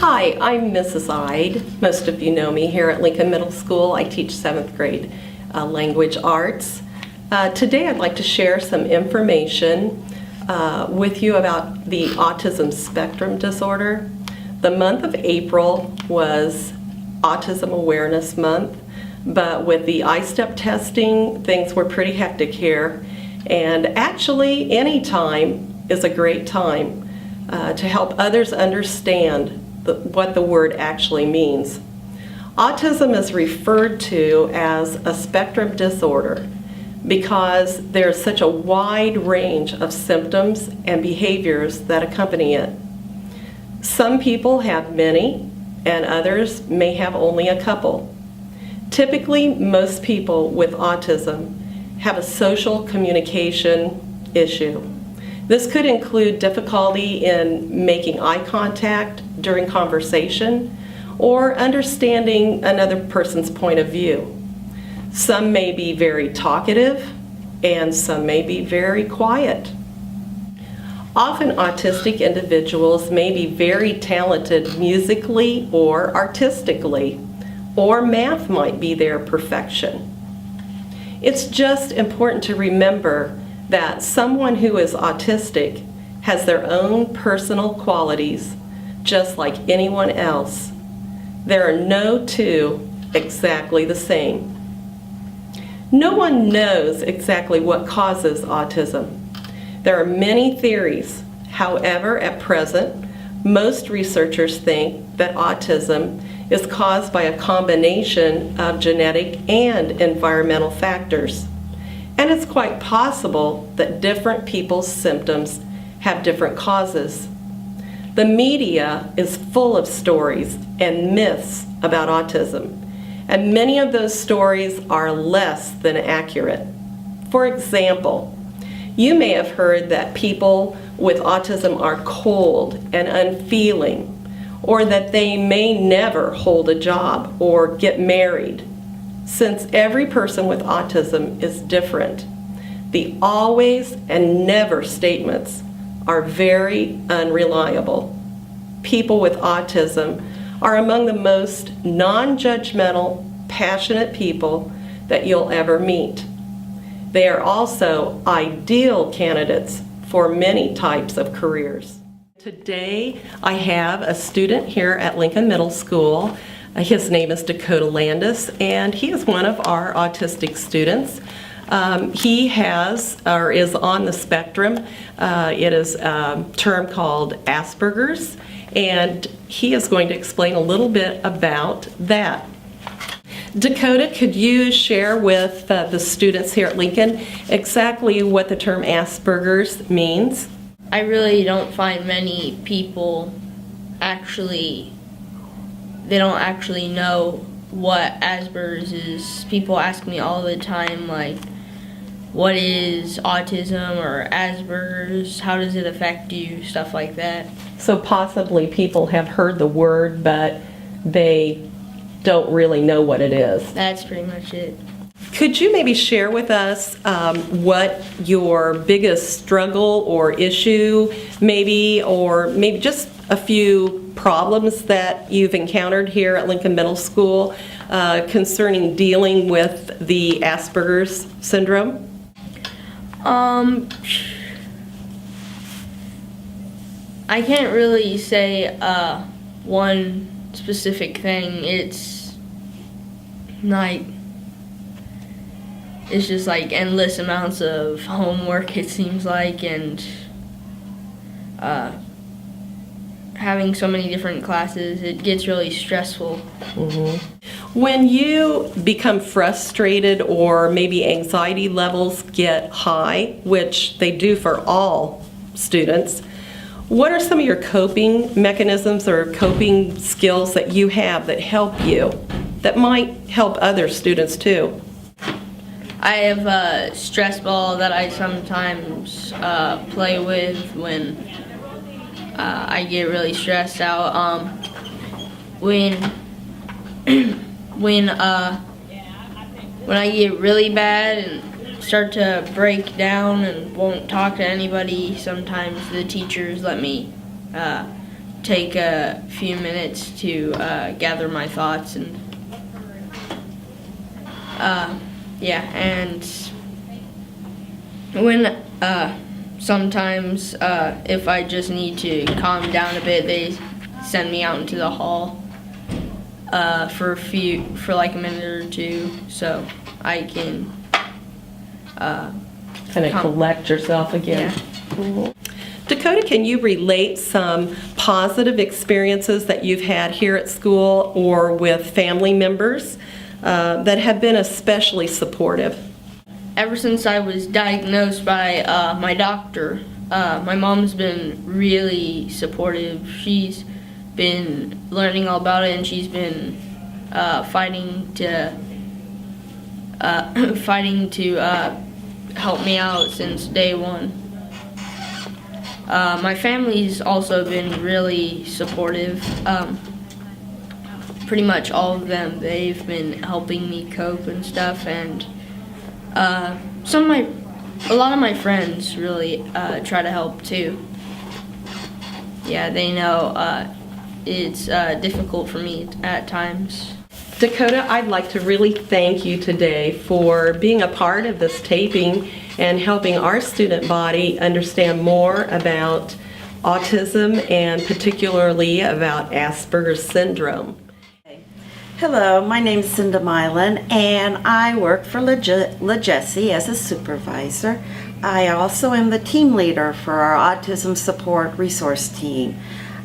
Hi, I'm Mrs. Ide. Most of you know me here at Lincoln Middle School. I teach 7th grade language arts. Today I'd like to share some information with you about the autism spectrum disorder. The month of April was Autism Awareness Month, but with the I-STEP testing, things were pretty hectic here. And actually, any time is a great time to help others understand what the word actually means. Autism is referred to as a spectrum disorder because there's such a wide range of symptoms and behaviors that accompany it. Some people have many, and others may have only a couple. Typically, most people with autism have a social communication issue. This could include difficulty in making eye contact during conversation or understanding another person's point of view. Some may be very talkative and some may be very quiet. Often autistic individuals may be very talented musically or artistically, or math might be their perfection. It's just important to remember that someone who is autistic has their own personal qualities, just like anyone else. There are no two exactly the same. No one knows exactly what causes autism. There are many theories. However, at present, most researchers think that autism is caused by a combination of genetic and environmental factors. And it's quite possible that different people's symptoms have different causes. The media is full of stories and myths about autism, and many of those stories are less than accurate. For example, you may have heard that people with autism are cold and unfeeling, or that they may never hold a job or get married. Since every person with autism is different, the always and never statements are very unreliable. People with autism are among the most non-judgmental, passionate people that you'll ever meet. They are also ideal candidates for many types of careers. Today, I have a student here at Lincoln Middle School. His name is Dakota Landis, and he is one of our autistic students. He has, or is on the spectrum. It is a term called Asperger's, and he is going to explain a little bit about that. Dakota, could you share with the students here at Lincoln exactly what the term Asperger's means? I really don't find many people they don't actually know what Asperger's is. People ask me all the time, like, what is autism or Asperger's? How does it affect you? Stuff like that. So possibly people have heard the word, but they don't really know what it is. That's pretty much it. Could you maybe share with us what your biggest struggle or issue maybe, or maybe just a few problems that you've encountered here at Lincoln Middle School concerning dealing with the Asperger's syndrome? I can't really say one specific thing. It's just like endless amounts of homework, it seems like, and having so many different classes, it gets really stressful. Mm-hmm. When you become frustrated or maybe anxiety levels get high, which they do for all students, what are some of your coping mechanisms or coping skills that you have that help you, that might help other students too? I have a stress ball that I sometimes play with when I get really stressed out. When I get really bad and start to break down and won't talk to anybody, sometimes the teachers let me take a few minutes to gather my thoughts and and when sometimes if I just need to calm down a bit, they send me out into the hall for like a minute or two, so I can kind of collect yourself again. Yeah. Dakota, can you relate some positive experiences that you've had here at school or with family members that have been especially supportive? Ever since I was diagnosed by my doctor, my mom's been really supportive. She's been learning all about it, and she's been fighting to help me out since day one. My family's also been really supportive. Pretty much all of them, they've been helping me cope and stuff, and a lot of my friends really try to help too. Yeah, they know it's difficult for me at times. Dakota, I'd like to really thank you today for being a part of this taping and helping our student body understand more about autism and particularly about Asperger's syndrome. Hello, my name is Cinda Milan, and I work for LaJessie as a supervisor. I also am the team leader for our Autism Support Resource Team.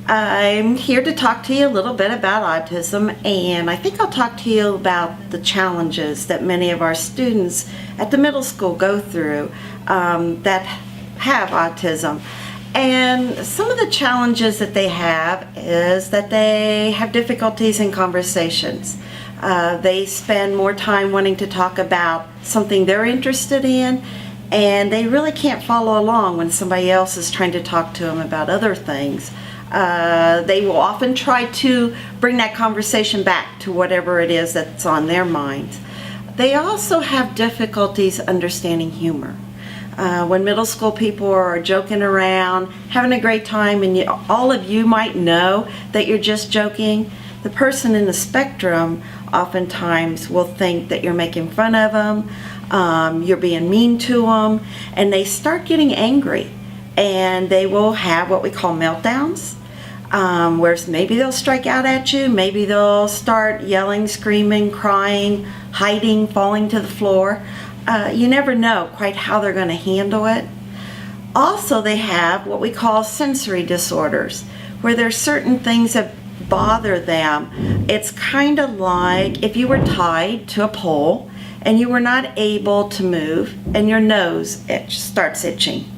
I'm here to talk to you a little bit about autism, and I think I'll talk to you about the challenges that many of our students at the middle school go through that have autism. And some of the challenges that they have is that they have difficulties in conversations. They spend more time wanting to talk about something they're interested in, and they really can't follow along when somebody else is trying to talk to them about other things. They will often try to bring that conversation back to whatever it is that's on their minds. They also have difficulties understanding humor. When middle school people are joking around, having a great time, and all of you might know that you're just joking, the person in the spectrum oftentimes will think that you're making fun of them, you're being mean to them, and they start getting angry. And they will have what we call meltdowns, where maybe they'll strike out at you, maybe they'll start yelling, screaming, crying, hiding, falling to the floor. You never know quite how they're going to handle it. Also, they have what we call sensory disorders, where there's certain things that bother them. It's kind of like if you were tied to a pole and you were not able to move and your nose starts itching.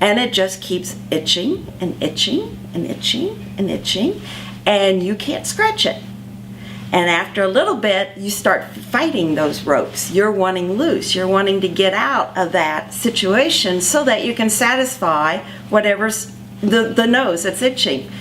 And it just keeps itching and itching and itching and itching, and you can't scratch it. And after a little bit, you start fighting those ropes. You're wanting loose. You're wanting to get out of that situation so that you can satisfy whatever's the nose that's itching.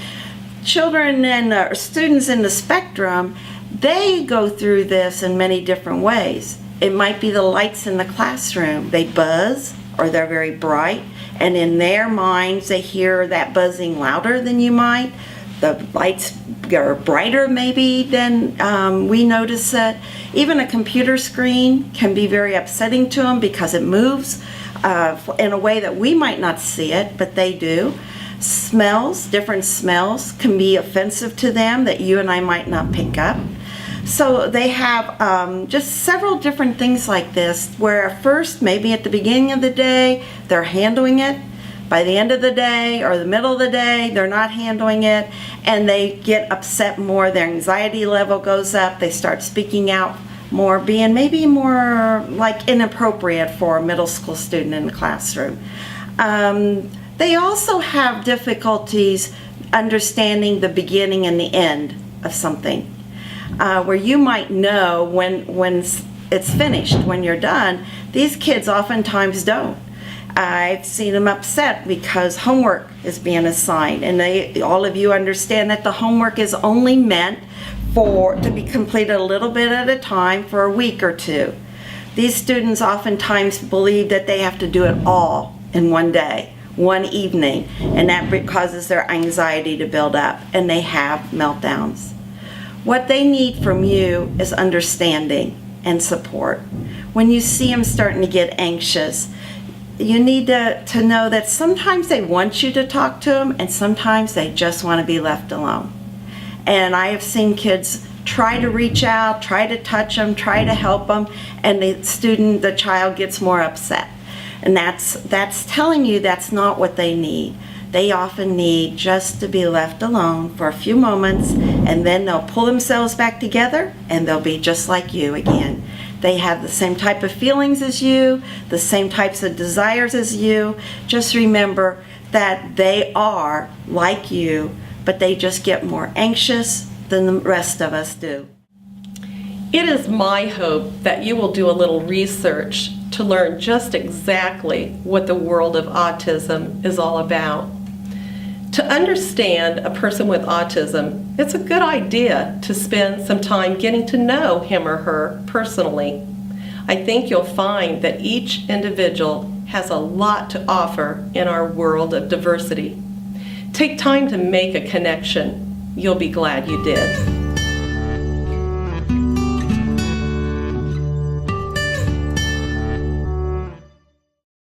Children and students in the spectrum, they go through this in many different ways. It might be the lights in the classroom. They buzz, or they're very bright, and in their minds they hear that buzzing louder than you might. The lights are brighter maybe than we notice it. Even a computer screen can be very upsetting to them because it moves in a way that we might not see it, but they do. Smells, different smells can be offensive to them that you and I might not pick up. So they have just several different things like this where at first, maybe at the beginning of the day, they're handling it. By the end of the day or the middle of the day, they're not handling it, and they get upset more. Their anxiety level goes up. They start speaking out more, being maybe more like inappropriate for a middle school student in the classroom. They also have difficulties understanding the beginning and the end of something, where you might know when it's finished, when you're done. These kids oftentimes don't. I've seen them upset because homework is being assigned, and all of you understand that the homework is only meant to be completed a little bit at a time for a week or two. These students oftentimes believe that they have to do it all in one day, one evening, and that causes their anxiety to build up, and they have meltdowns. What they need from you is understanding and support. When you see them starting to get anxious, you need to know that sometimes they want you to talk to them, and sometimes they just want to be left alone. And I have seen kids try to reach out, try to touch them, try to help them, and the child gets more upset. And that's telling you that's not what they need. They often need just to be left alone for a few moments, and then they'll pull themselves back together and they'll be just like you again. They have the same type of feelings as you, the same types of desires as you. Just remember that they are like you, but they just get more anxious than the rest of us do. It is my hope that you will do a little research to learn just exactly what the world of autism is all about. To understand a person with autism, it's a good idea to spend some time getting to know him or her personally. I think you'll find that each individual has a lot to offer in our world of diversity. Take time to make a connection. You'll be glad you did.